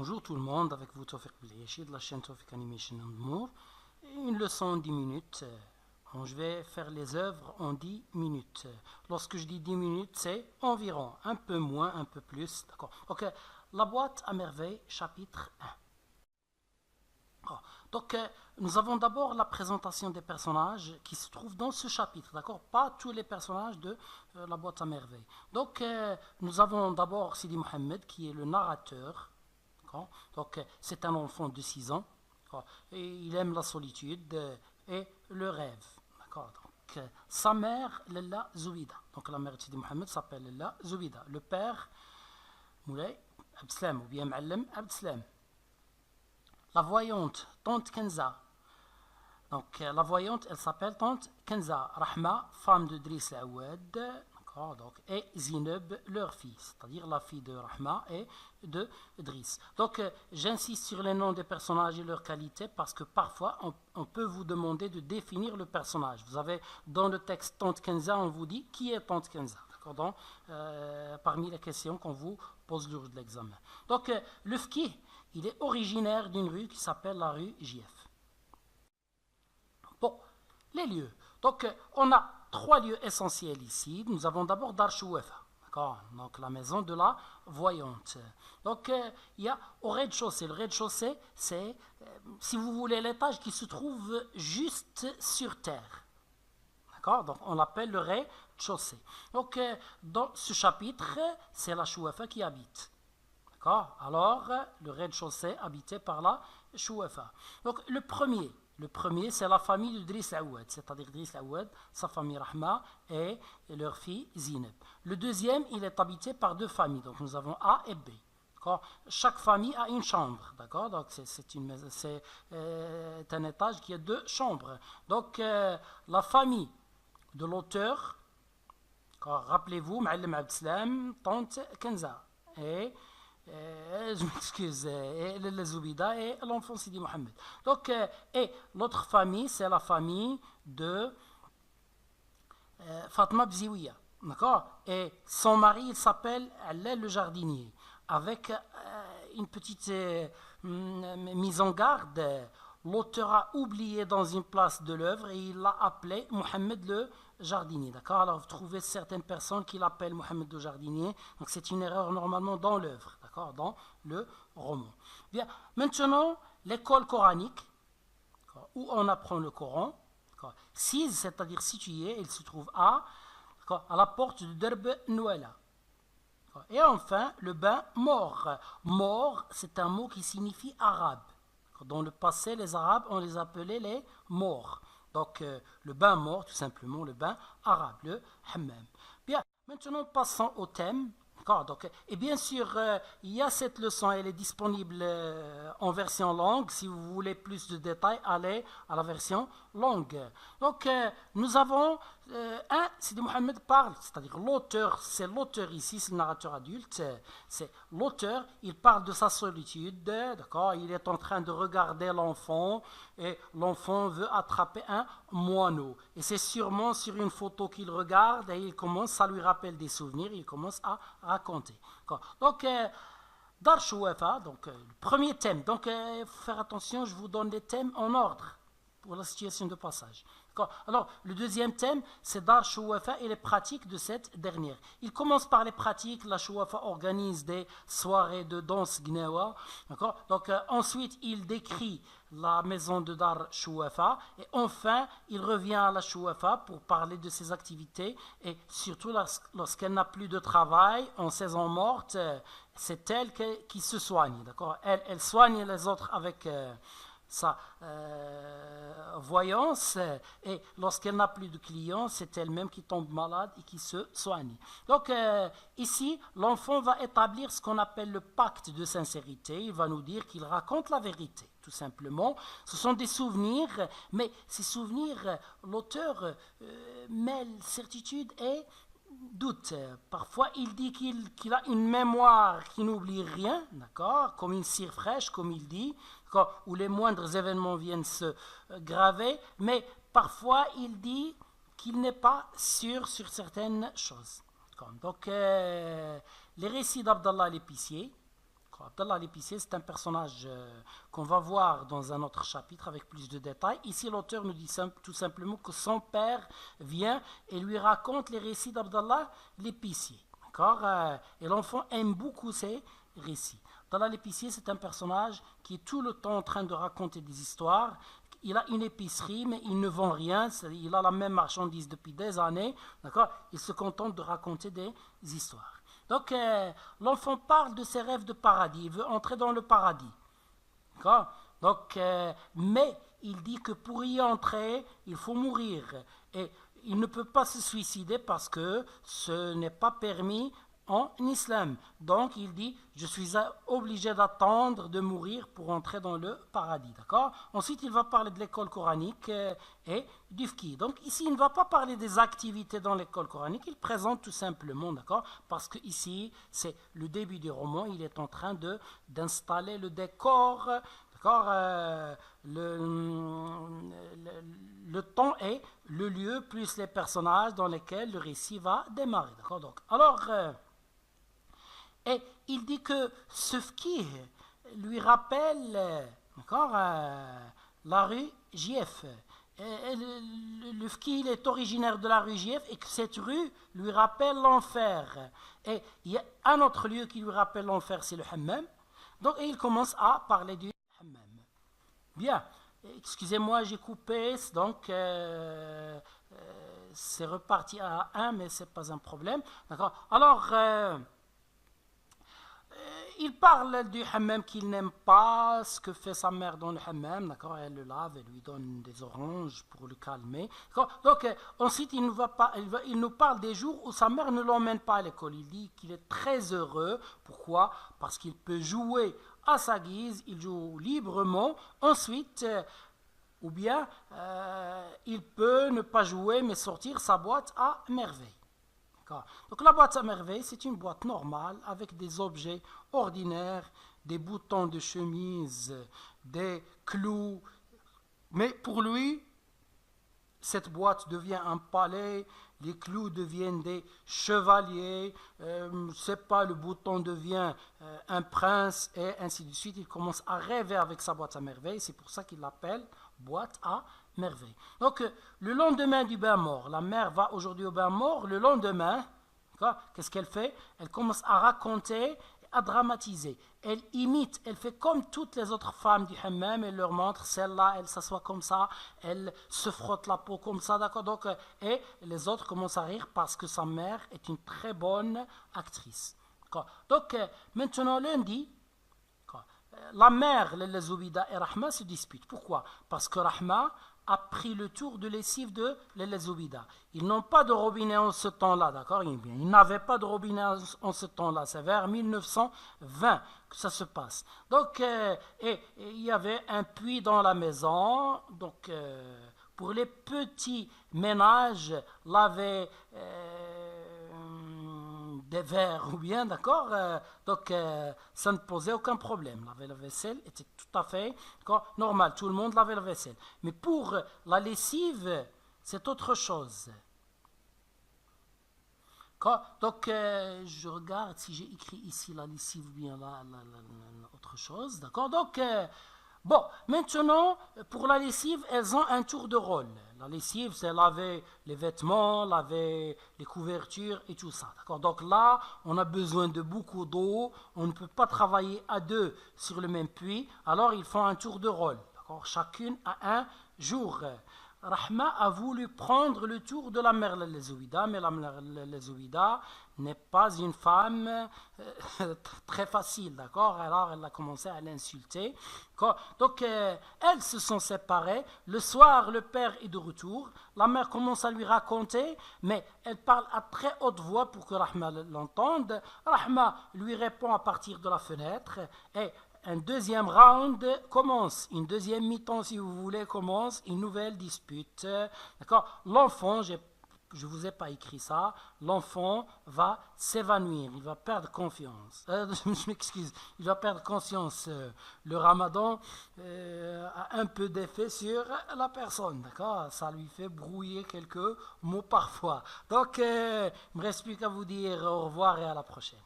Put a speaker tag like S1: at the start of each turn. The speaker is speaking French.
S1: Bonjour tout le monde, avec vous Tawfiq Bilayachi de la chaîne Tawfiq Animation and More. Une leçon en 10 minutes. Je vais faire les œuvres en 10 minutes. Lorsque je dis 10 minutes, c'est environ, un peu moins, un peu plus. D'accord. Ok, la boîte à merveille, chapitre 1. Donc, nous avons d'abord la présentation des personnages qui se trouvent dans ce chapitre, d'accord? Pas tous les personnages de la boîte à merveille. Donc, nous avons d'abord Sidi Mohamed qui est le narrateur. Donc, c'est un enfant de 6 ans. Et il aime la solitude et le rêve. Donc, sa mère, Lella Zoubida. Donc, la mère de Sidi Mohamed s'appelle Lella Zoubida. Le père, Moulay Abdeslam, ou bien Ma'allem Abdeslam. La voyante, Tante Kenza. Donc, la voyante, elle s'appelle Tante Kenza. Rahma, femme de Driss Aoued. Donc, et Zineb, leur fille, c'est-à-dire la fille de Rahma et de Driss. Donc, j'insiste sur les noms des personnages et leurs qualités parce que parfois, on peut vous demander de définir le personnage. Vous avez dans le texte Tante Kenza, on vous dit qui est Tante Kenza. Donc, parmi les questions qu'on vous pose le jour de l'examen. Donc, le fqih, il est originaire d'une rue qui s'appelle la rue JF. Bon, les lieux. Donc, on a 3 lieux essentiels ici. Nous avons d'abord Dar Chouefa, donc la maison de la voyante. Donc, il y a au rez-de-chaussée. Le rez-de-chaussée, c'est, si vous voulez, l'étage qui se trouve juste sur terre. D'accord? Donc, on l'appelle le rez-de-chaussée. Donc, dans ce chapitre, c'est la Chouefa qui habite. D'accord? Alors, le rez-de-chaussée habité par la Chouefa. Donc, le premier, c'est la famille de Driss Aoued, c'est-à-dire Driss Aoued, sa famille Rahma et leur fille Zineb. Le deuxième, il est habité par 2 familles, donc nous avons A et B. Chaque famille a une chambre, d'accord? Donc c'est un étage qui a 2 chambres. Donc la famille de l'auteur, rappelez-vous, Ma'allem Abdeslam, Tante Kenza, et je m'excuse, la Zoubida et l'enfant Sidi Mohamed. Donc, et l'autre famille, c'est la famille de Fatma Bziouia. D'accord? Et son mari, il s'appelle Allah le jardinier. Avec une petite mise en garde, l'auteur a oublié dans une place de l'œuvre et il l'a appelé Mohamed le jardinier. D'accord? Alors vous trouvez certaines personnes qui l'appellent Mohamed le jardinier. Donc c'est une erreur normalement dans l'œuvre, d'accord? Dans le roman. Bien, maintenant, l'école coranique, où on apprend le Coran. Siz, c'est-à-dire situé, il se trouve à la porte de Derbe Nouela. Et enfin, le bain mort. Mort, c'est un mot qui signifie arabe. Dans le passé, les Arabes, on les appelait les morts. Donc, le bain mort, tout simplement, le bain arabe, le hammam. Bien, maintenant, passons au thème. Donc, et bien sûr, il y a cette leçon, elle est disponible en version longue. Si vous voulez plus de détails, allez à la version longue. Donc, nous avons Sidi Mohamed parle, c'est-à-dire l'auteur, c'est l'auteur ici, c'est le narrateur adulte, c'est l'auteur, il parle de sa solitude, d'accord, il est en train de regarder l'enfant et l'enfant veut attraper un moineau. Et c'est sûrement sur une photo qu'il regarde et il commence, ça lui rappelle des souvenirs, il commence à raconter. Donc, Dar Chouefa, donc le premier thème, donc il faut faire attention, je vous donne des thèmes en ordre pour la situation de passage. Alors, le deuxième thème, c'est Dar Chouefa et les pratiques de cette dernière. Il commence par les pratiques. La Chouefa organise des soirées de danse gnewa. Donc, ensuite, il décrit la maison de Dar Chouefa. Et enfin, il revient à la Chouefa pour parler de ses activités. Et surtout, lorsqu'elle n'a plus de travail, en saison morte, c'est elle qui se soigne. Elle soigne les autres avec sa voyance, et lorsqu'elle n'a plus de clients, c'est elle-même qui tombe malade et qui se soigne. Donc ici, l'enfant va établir ce qu'on appelle le pacte de sincérité. Il va nous dire qu'il raconte la vérité, tout simplement. Ce sont des souvenirs, mais ces souvenirs, l'auteur mêle certitude et doute. Parfois, il dit qu'il a une mémoire qui n'oublie rien, d'accord, comme une cire fraîche, comme il dit, où les moindres événements viennent se graver, mais parfois, il dit qu'il n'est pas sûr sur certaines choses. Donc, les récits d'Abdallah l'épicier, Abdallah l'épicier, c'est un personnage qu'on va voir dans un autre chapitre avec plus de détails. Ici, l'auteur nous dit tout simplement que son père vient et lui raconte les récits d'Abdallah l'épicier. Et l'enfant aime beaucoup ces récits. Abdallah l'épicier, c'est un personnage qui est tout le temps en train de raconter des histoires. Il a une épicerie, mais il ne vend rien. Il a la même marchandise depuis des années. Il se contente de raconter des histoires. Donc, l'enfant parle de ses rêves de paradis. Il veut entrer dans le paradis. Donc, mais il dit que pour y entrer, il faut mourir. Et il ne peut pas se suicider parce que ce n'est pas permis en islam. Donc, il dit, je suis obligé d'attendre de mourir pour entrer dans le paradis. D'accord? Ensuite, il va parler de l'école coranique et du fiqh. Donc, ici, il ne va pas parler des activités dans l'école coranique. Il présente tout simplement, d'accord? Parce que ici, c'est le début du roman. Il est en train d'installer le décor. D'accord? Le temps est le lieu plus les personnages dans lesquels le récit va démarrer. D'accord? Donc, alors... Et il dit que ce fiqh lui rappelle la rue Gief. Le fiqh il est originaire de la rue Gief et que cette rue lui rappelle l'enfer. Et il y a un autre lieu qui lui rappelle l'enfer, c'est le hammam. Donc et il commence à parler du hammam. Bien, excusez-moi, j'ai coupé, donc c'est reparti à 1, mais ce n'est pas un problème. D'accord. Alors... il parle du hammam qu'il n'aime pas, ce que fait sa mère dans le hammam, d'accord, elle le lave, elle lui donne des oranges pour le calmer. Donc ensuite il nous parle des jours où sa mère ne l'emmène pas à l'école. Il dit qu'il est très heureux. Pourquoi? Parce qu'il peut jouer à sa guise, il joue librement. Ensuite, ou bien il peut ne pas jouer mais sortir sa boîte à merveille. Donc la boîte à merveille, c'est une boîte normale avec des objets ordinaires, des boutons de chemise, des clous. Mais pour lui, cette boîte devient un palais, les clous deviennent des chevaliers, c'est pas, le bouton devient un prince, et ainsi de suite. Il commence à rêver avec sa boîte à merveille, c'est pour ça qu'il l'appelle boîte à merveille. Donc, le lendemain du bain mort, la mère va aujourd'hui au bain mort, le lendemain, qu'est-ce qu'elle fait? Elle commence à raconter, à dramatiser. Elle imite, elle fait comme toutes les autres femmes du hammam, elle leur montre, celle-là, elle s'assoit comme ça, elle se frotte la peau comme ça, d'accord? Donc, et les autres commencent à rire parce que sa mère est une très bonne actrice. Donc, maintenant, lundi, la mère, les Zoubida et Rahma se disputent. Pourquoi? Parce que Rahma a pris le tour de lessive de les Zoubida. Ils n'ont pas de robinet en ce temps-là, d'accord? Ils n'avaient pas de robinet en ce temps-là. C'est vers 1920 que ça se passe. Donc, et il y avait un puits dans la maison. Donc, pour les petits ménages, laver des verres ou bien, d'accord, donc ça ne posait aucun problème. Laver la vaisselle était tout à fait normal, tout le monde lavait la vaisselle. Mais pour la lessive, c'est autre chose. Donc je regarde si j'ai écrit ici la lessive ou bien autre chose, d'accord. Donc bon, maintenant, pour la lessive, elles ont un tour de rôle. La lessive, c'est laver les vêtements, laver les couvertures et tout ça. D'accord? Donc là, on a besoin de beaucoup d'eau. On ne peut pas travailler à deux sur le même puits. Alors, ils font un tour de rôle. D'accord? Chacune a un jour. Rahma a voulu prendre le tour de la mère Zoubida, mais la mère Zoubida n'est pas une femme très facile, d'accord? Alors elle a commencé à l'insulter. Donc elles se sont séparées. Le soir, le père est de retour. La mère commence à lui raconter, mais elle parle à très haute voix pour que Rahma l'entende. Rahma lui répond à partir de la fenêtre et un deuxième round commence, une deuxième mi-temps si vous voulez commence, une nouvelle dispute. D'accord? L'enfant, je ne vous ai pas écrit ça, l'enfant va s'évanouir, il va perdre confiance. Je m'excuse, il va perdre conscience. Le ramadan a un peu d'effet sur la personne, d'accord? Ça lui fait brouiller quelques mots parfois. Donc, il ne me reste plus qu'à vous dire au revoir et à la prochaine.